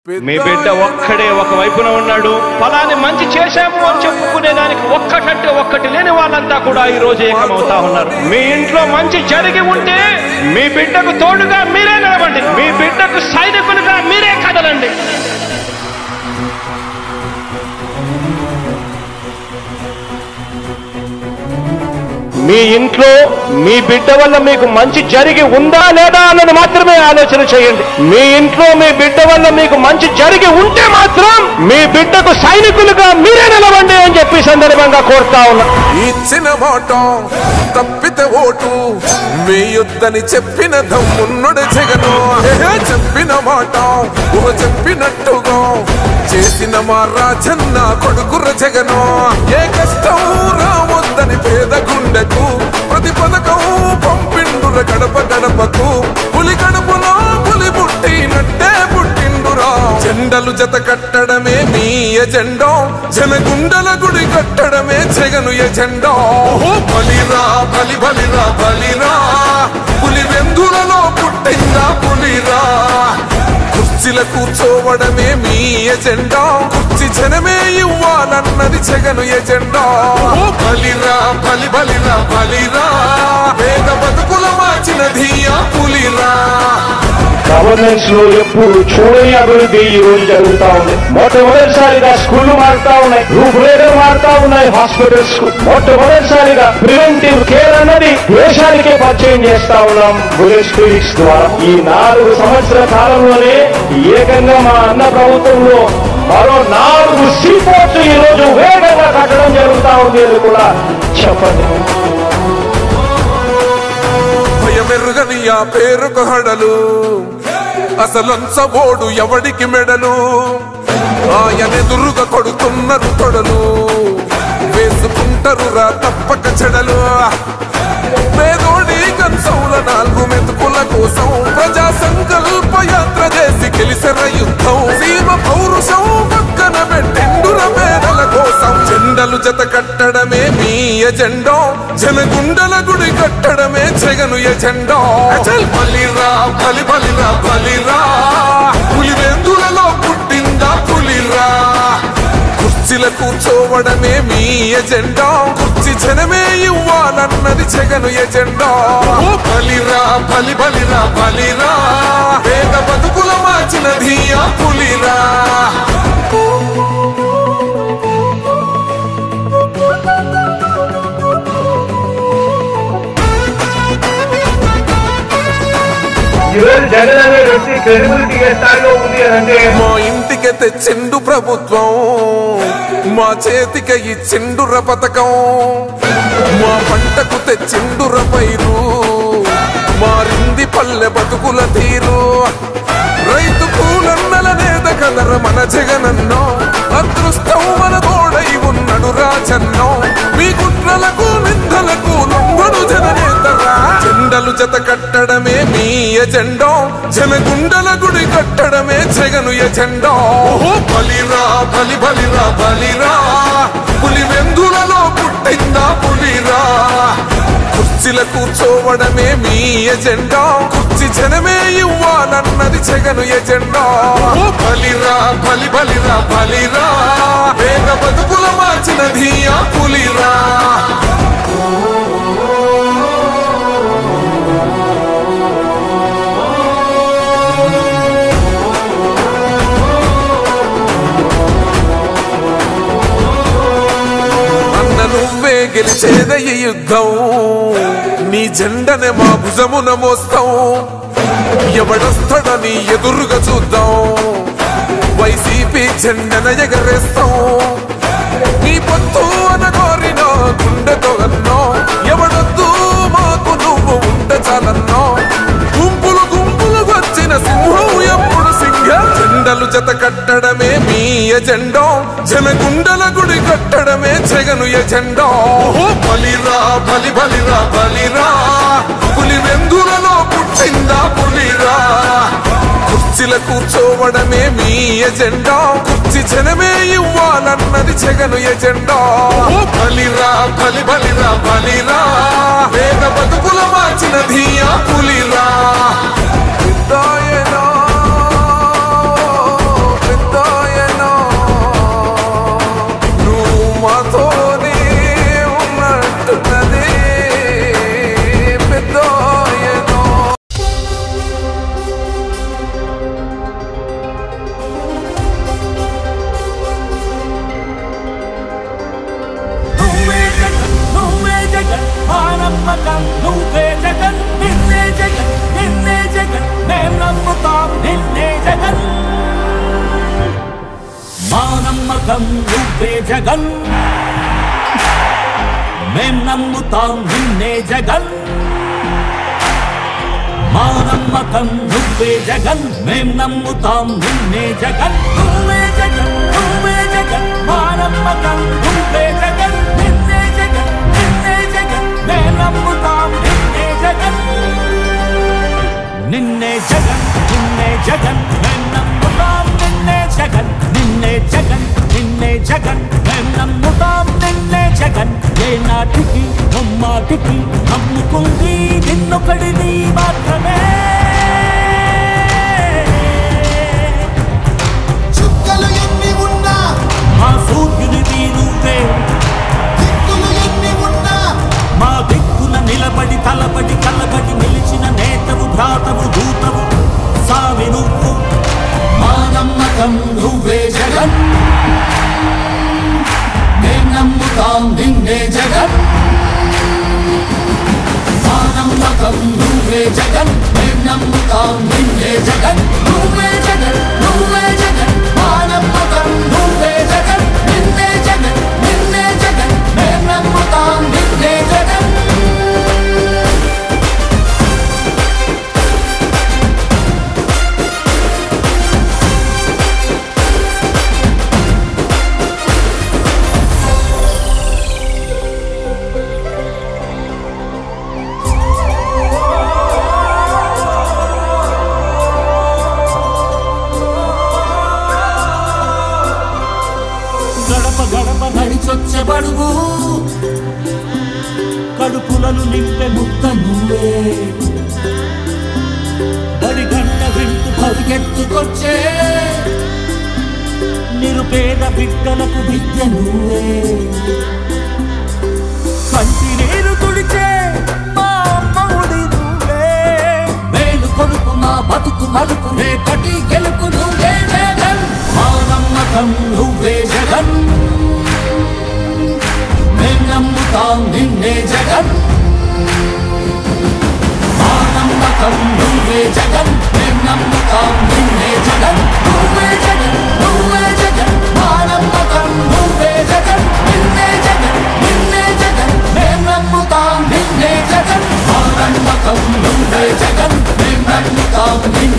మీ బిడ్డ ఒక్కడే ఒక వైపున ఉన్నాడు. ఫలాన్ని మంచి చేశాము అని చెప్పుకునేదానికి ఒక్కటంటే ఒక్కటి లేని వాళ్ళంతా కూడా ఈ రోజు ఏకమవుతా ఉన్నారు. మీ ఇంట్లో మంచి జరిగి ఉంటే మీ బిడ్డకు తోడుగా మీరే నిలబండి, మీ బిడ్డకు సైనికులుగా మీరే కదలండి. మీ ఇంట్లో మీ బిడ్డ వల్ల మీకు మంచి జరిగి ఉందా లేదా అన్నది మాత్రమే ఆలోచన చేయండి. మీ ఇంట్లో మీ బిడ్డ వల్ల మీకు మంచి జరిగి ఉంటే మాత్రం మీ బిడ్డకు సైనికులుగా మీరే నిలవండి అని చెప్పి సందర్భంగా కోరుతా ఉన్నా. ఇచ్చిన మాట తప్పితే ఓటు వేయొద్దని చెప్పిన దమ్మున్నడు జగను. చెప్పిన మాట చెప్పినట్టుగా చేసిన మా రాజన్న కొడుకుర జగను. ఏ కష్టం రావద్దని పేద గుండెకు ప్రతి పథకం పంపిండుర గడప గడపకు. పులి గడపలో పులి పుట్టినట్టే పుట్టిండురా. జెండలు జత కట్టడమే మీ ఎజెండా, జనగుండల గుడి కట్టడమే జగను ఎజెండా. బలిరా బలి బలిరా బలిరా, పులి వెందులలో పుట్టిందా పులిరా. కుర్చీల కూర్చోవడమే మీ ఎజెండా, కుర్చీ జనమే ఇవ్వాలన్నది జగను ఎజెండా. బలిరా బలి బలిరా బలిరా, పేద బతుకుల మార్చినది ఆ పులిరా. గవర్నెన్స్ లో ఎప్పుడు చూడని అభివృద్ధి ఈ రోజు జరుగుతా ఉంది. మొట్టమొదటిసారిగా స్కూళ్లు మారుతా ఉన్నాయి, రూపురేఖలు మారుతా ఉన్నాయి. హాస్పిటల్స్ కు మొట్టమొదటిసారిగా ప్రివెంటివ్ కేర్ అన్నది దేశానికే పరిచయం చేస్తా ఉన్నాం బుల్లెట్ క్లినిక్స్ ద్వారా. ఈ 4 సంవత్సరాల కాలంలోనే ఏకంగా మా అన్న ప్రభుత్వంలో మరో 4 సీపోర్ట్స్ ఈ రోజు వేగంగా కట్టడం జరుగుతా ఉంది అని కూడా చెప్పండి. భయమెరుగని ఆ పేరుకు హడలు, అసలంచబోడు ఎవడికి మెడలు. ఆయనెదురుగా కొడుతున్నారు తొడలు, వేసుకుంటారు రా తప్పక చెడలు. పేదోడి కంచంల 4 మెతుకుల కోసం ప్రజా సంకల్ప యాత్ర చేసి గెలిసెర యుద్ధం. సీమ పౌరుషం పక్కన పెట్టిండుర పేదల కోసం. జెండలు జత కట్టడమే మీ ఎజెండా, జనగుండల గుడి కట్టడమే జగను ఎజెండా. బలిరా బలి బలిరా బలిరా, పులి వెందులలో పుట్టిందా పులిరా. కుర్చీల కూర్చోవడమే మీ ఎజెండా, కుర్చీ జనమే ఇవ్వాలన్నది జగను ఎజెండా. బలిరా బలి బలిరా బలిరా, పేద బతుకుల మార్చినది ఆ పులిరా. జగన్ అనే వ్యక్తి క్రెడిబిలిటీ ఏ స్థాయిలో ఉంది అంటే మా ఇంటికి తెచ్చిండు ప్రభుత్వం, మా చేతికి ఇచ్చిండుర పథకం. మా పంటకు తెచ్చిండుర పైరు, మారింది పల్లె బతుకుల తీరు. రైతు కూలన్నల నేత కలర మన జగనన్నో, అదృష్టం మన తోడై ఉన్నడు రాజన్నో. మీ కుట్రలకు నిందలకు లొంగడు జననేతరా. జెండలు జత కట్టడమే మీ ఎజెండా, జనగుండల గుడి కట్టడమే జగను ఎజెండా. బలిరా బలి బలిరా బలిరా, పులి వెందులలో పుట్టిందా పులిరా. కుర్చీల కూర్చోవడమే మీ ఎజెండా, కుర్చీ జనమే ఇవ్వాలన్నది జగను ఎజెండా. బలిరా బలి బలిరా బలిరా, పేద బతుకుల మార్చినది ఆ పులిరా. నువ్వే గెలిచేద ఈ యుద్ధం, నీ జెండనే మా భుజమున మోస్తాం. ఎవడొస్తాడని ఎదురుగా చూద్దాం, వైసీపీ జెండన ఎగరేస్తాం. నీ పొత్తు అనగోరిన గుండెతో అన్నో, ఎవడొద్దు మాకు నువ్వు ఉంటే చాలన్నో. గుంపులు గుంపులు వచ్చిన సింహం ఎప్పుడు సింహ. జెండలు జత కట్టడమే మీ ఎజెండా, జనగుండల గుడి కట్టడమే జగను ఎజెండా. బలిరా బలి బలిరా బలిరా, పులి వెందులలో పుట్టిందా పులిరా. కుర్చీల కూర్చోవడమే మీ ఎజెండా, కుర్చీ జనమే ఇవ్వాలన్నది జగను ఎజెండా. బలిరా బలి బలిరా బలిరా, పేద బతుకుల మార్చినది ఆ పులిరా. నమ్మకం నువ్వే జగన్ మేం నమ్ముతాం నిన్నే జగన్ మా నమ్మకం నువ్వే జగన్ మేం నమ్ముతాం నిన్నే జగన్ నువ్వే జగన్ నువ్వే జగన్ మా నమ్మకం నువ్వే జగన్ నిన్నే జగన్ నిన్నే జగన్ మేం నమ్ముతాం నిన్నే జగన్ నిన్నే జగన్ నిన్నే జగన్ మేం నమ్ముతాం నిన్నే జగన్ నిన్నే జగన్ నిన్నే జగన్ మేం నమ్ముతాం నిన్నే జగన్ ఏ నాటికి నమ్మాటికి నమ్ముకుంది నిన్నొకడిని మాత్రమే చుక్కలు ఎన్ని ఉన్నా మా సూర్యునిది నువ్వే దిక్కులు ఎన్ని ఉన్నా మా దిక్కున నిలబడి తలబడి కలబడి నిలిచిన నేతవు భ్రాతవు దూతవు సావి నువ్వు మా నమ్మకం నువ్వే జగన్ మేం నమ్ముతాం నిన్నే జగన్ మా నమ్మకం నువ్వే జగన్ మేం నమ్ముతాం నిన్నే జగన్ నువ్వే జగన్ నువ్వే జగన్ మా నమ్మకం నువ్వే జగన్ నిన్నే జగన్ నిన్నే జగన్ మేం నమ్ముతాం నిన్నే జగన్ గడప గడప నడిచొచ్చే బడుగు కడుపులను నింపే ముక్త నువ్వే బడి గంట వింటూ పరిగెత్తుకొచ్చే నిరుపేద బిడ్డలకు విద్య నువ్వే కంటి నీరు తుడిచే మా అమ్మఒడి నువ్వే మేలు కొడుకు మా బతుకు మలుపు రేపటి గెలుపు నువ్వే జగన్ మా నమ్మకం నువ్వే జగన్ మేం నమ్ముతాం నిన్నే జగన్ మా నమ్మకం నువ్వే జగన్ మేం నమ్ముతాం నిన్నే జగన్ నువ్వే జగన్ నువ్వే జగన్ మా నమ్మకం నువ్వే జగన్ నిన్నే జగన్ నిన్నే జగన్ మేం నమ్ముతాం నిన్నే జగన్ మా నమ్మకం నువ్వే జగన్ మేం నమ్ముతాం నిన్నే